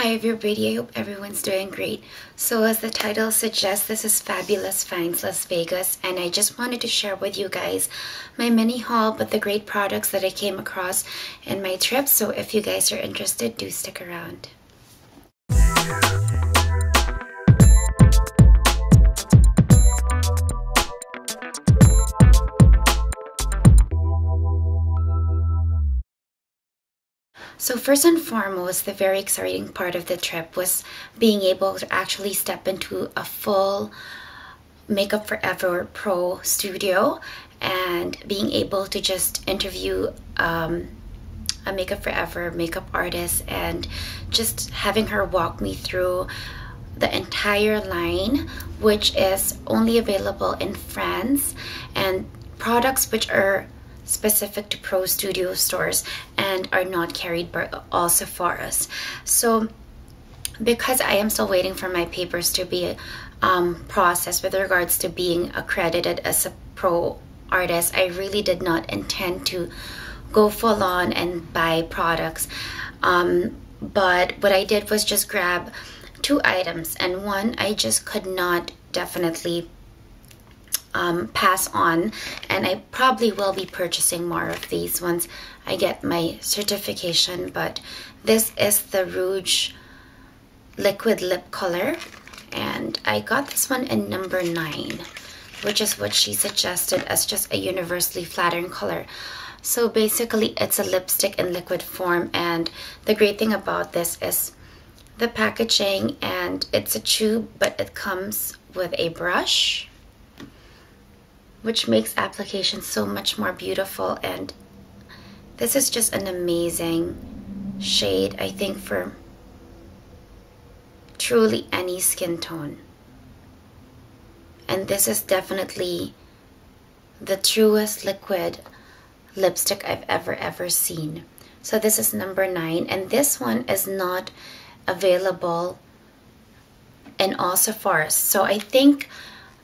Hi everybody, I hope everyone's doing great. So as the title suggests, this is Fabulous Finds Las Vegas, and I just wanted to share with you guys my mini haul with the great products that I came across in my trip. So if you guys are interested, do stick around. So first and foremost, the very exciting part of the trip was being able to actually step into a full Makeup Forever Pro studio and being able to just interview a Makeup Forever makeup artist and just having her walk me through the entire line, which is only available in France, and products which are specific to pro studio stores and are not carried by all Sephoras. So because I am still waiting for my papers to be processed with regards to being accredited as a pro artist, I really did not intend to go full on and buy products, but what I did was just grab two items, and one I just could not definitely pass on, and I probably will be purchasing more of these once I get my certification. But this is the Rouge liquid lip color, and I got this one in number 9, which is what she suggested as just a universally flattering color. So basically it's a lipstick in liquid form, and the great thing about this is the packaging, and it's a tube, but it comes with a brush, which makes application so much more beautiful. And this is just an amazing shade, I think, for truly any skin tone. And this is definitely the truest liquid lipstick I've ever seen. So this is number 9, and this one is not available in all Sephoras. So I think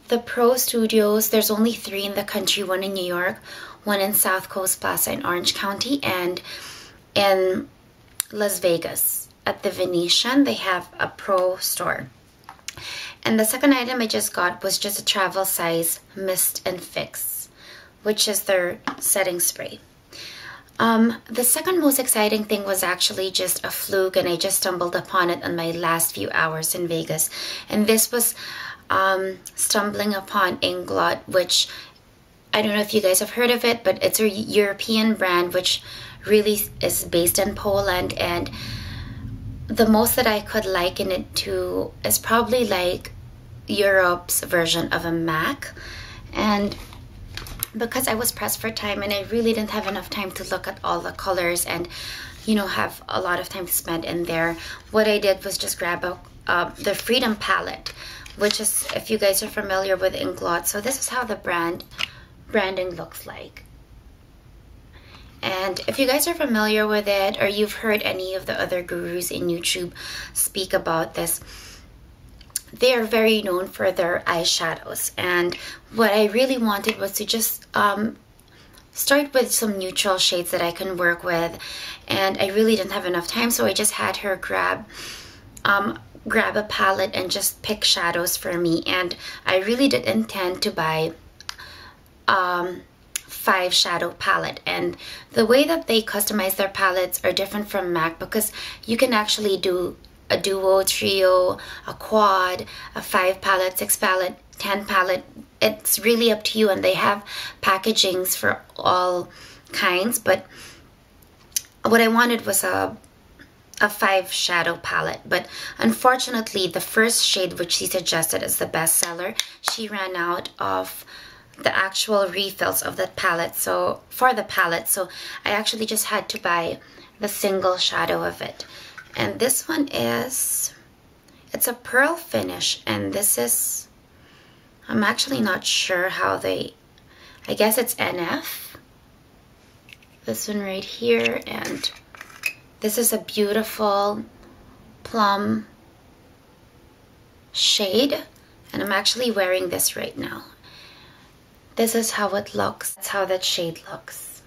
the pro studios, there's only 3 in the country, one in New York, one in South Coast Plaza in Orange County, and in Las Vegas at the Venetian they have a pro store. And the second item I just got was just a travel size Mist and Fix, which is their setting spray. The second most exciting thing was actually just a fluke, and I just stumbled upon it in my last few hours in Vegas, and this was stumbling upon Inglot, which I don't know if you guys have heard of it, but it's a European brand which really is based in Poland, and the most that I could liken it to is probably like Europe's version of a MAC. And because I was pressed for time and I really didn't have enough time to look at all the colors and, you know, have a lot of time spent in there, what I did was just grab the Freedom palette, which is, if you guys are familiar with Inglot, so this is how the branding looks like. And if you guys are familiar with it, or you've heard any of the other gurus in YouTube speak about this, they are very known for their eyeshadows. And what I really wanted was to just start with some neutral shades that I can work with, and I really didn't have enough time, so I just had her grab a palette and just pick shadows for me. And I really did intend to buy 5 shadow palette, and the way that they customize their palettes are different from MAC, because you can actually do a duo, trio, a quad, a 5 palette, 6 palette, 10 palette. It's really up to you, and they have packagings for all kinds, but what I wanted was a 5 shadow palette. But unfortunately, the first shade which she suggested as the best seller, she ran out of the actual refills of that palette, so for the palette, so I actually just had to buy the single shadow of it. And this one is, it's a pearl finish, and this is, I'm actually not sure how they, I guess it's NF, this one right here. And this is a beautiful plum shade, and I'm actually wearing this right now. This is how it looks. That's how that shade looks.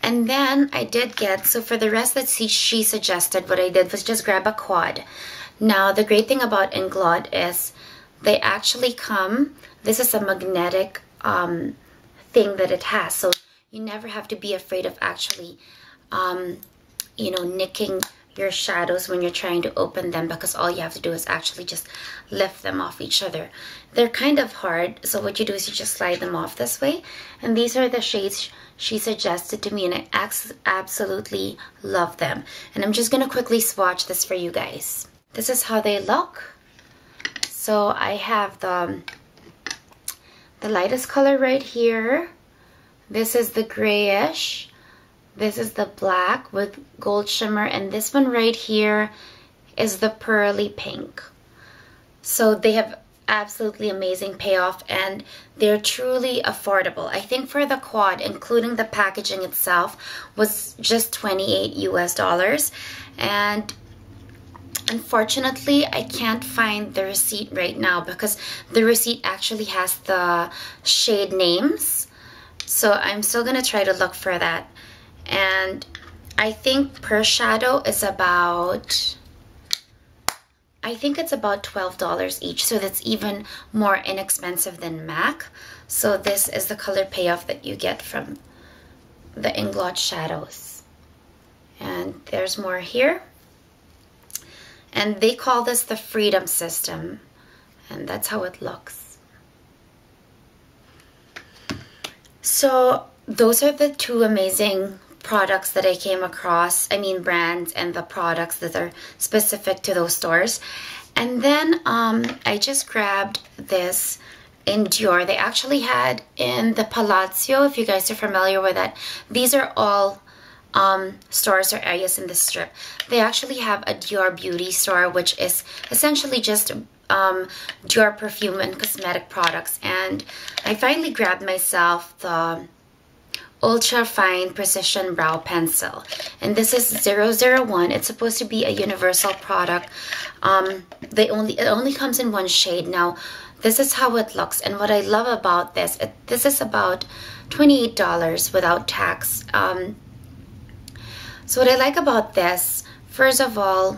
And then I did get, so for the rest that she suggested, what I did was just grab a quad. Now, the great thing about Inglot is they actually come, this is a magnetic thing that it has. So you never have to be afraid of actually, you know, nicking your shadows when you're trying to open them, because all you have to do is actually just lift them off each other. They're kind of hard, so what you do is you just slide them off this way. And these are the shades she suggested to me, and I absolutely love them. And I'm just gonna quickly swatch this for you guys. This is how they look. So I have the lightest color right here. This is the grayish. This is the black with gold shimmer, and this one right here is the pearly pink. So they have absolutely amazing payoff, and they're truly affordable. I think for the quad, including the packaging itself, was just $28 US. And unfortunately, I can't find the receipt right now because the receipt actually has the shade names. So I'm still gonna try to look for that. And I think per shadow is about, I think it's about $12 each, so that's even more inexpensive than MAC. So this is the color payoff that you get from the Inglot shadows. And there's more here. And they call this the Freedom System, and that's how it looks. So those are the two amazing products that I came across. I mean, brands and the products that are specific to those stores. And then I just grabbed this in Dior. They actually had in the Palazzo, if you guys are familiar with that. These are all stores or areas in the strip. They actually have a Dior beauty store, which is essentially just Dior perfume and cosmetic products. And I finally grabbed myself the Ultra Fine Precision Brow Pencil, and this is 001. It's supposed to be a universal product. It only comes in one shade. Now, this is how it looks, and what I love about this, this is about $28 without tax. So what I like about this, first of all,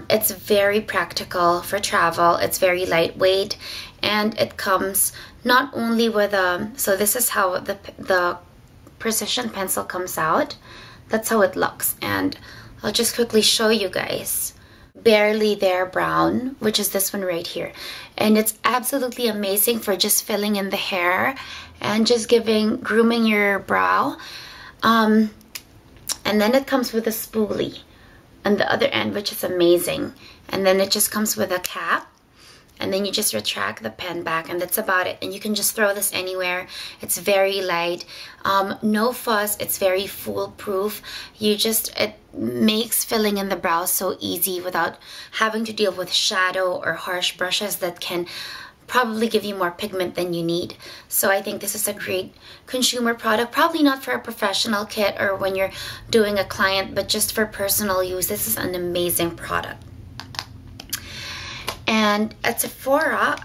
it's very practical for travel. It's very lightweight, and it comes not only with a, so this is how the precision pencil comes out. That's how it looks, and I'll just quickly show you guys. Barely There Brown, which is this one right here, and it's absolutely amazing for just filling in the hair and just grooming your brow. And then it comes with a spoolie on the other end, which is amazing. And then it just comes with a cap, and then you just retract the pen back, and that's about it. And you can just throw this anywhere. It's very light, no fuss. It's very foolproof. It makes filling in the brows so easy without having to deal with shadow or harsh brushes that can probably give you more pigment than you need. So I think this is a great consumer product. Probably not for a professional kit or when you're doing a client, but just for personal use, this is an amazing product. And at Sephora,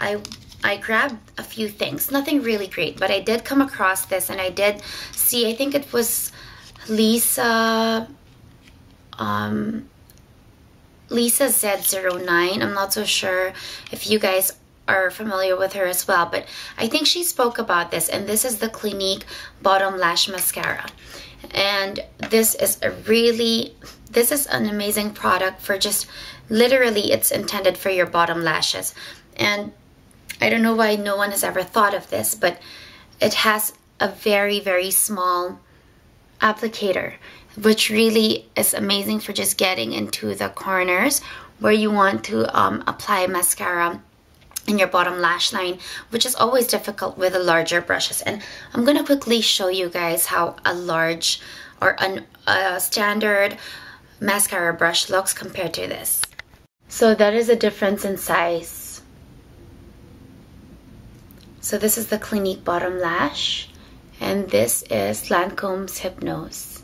I grabbed a few things. Nothing really great, but I did come across this, and I did see, I think it was Lisa Z09. I'm not so sure if you guys are familiar with her as well, but I think she spoke about this, and this is the Clinique Bottom Lash Mascara. And this is an amazing product for just, literally, it's intended for your bottom lashes. And I don't know why no one has ever thought of this, but it has a very, very small applicator, which really is amazing for just getting into the corners where you want to apply mascara in your bottom lash line, which is always difficult with the larger brushes. And I'm going to quickly show you guys how a large or a standard mascara brush looks compared to this. So that is a difference in size. So this is the Clinique Bottom Lash, and this is Lancome's Hypnose.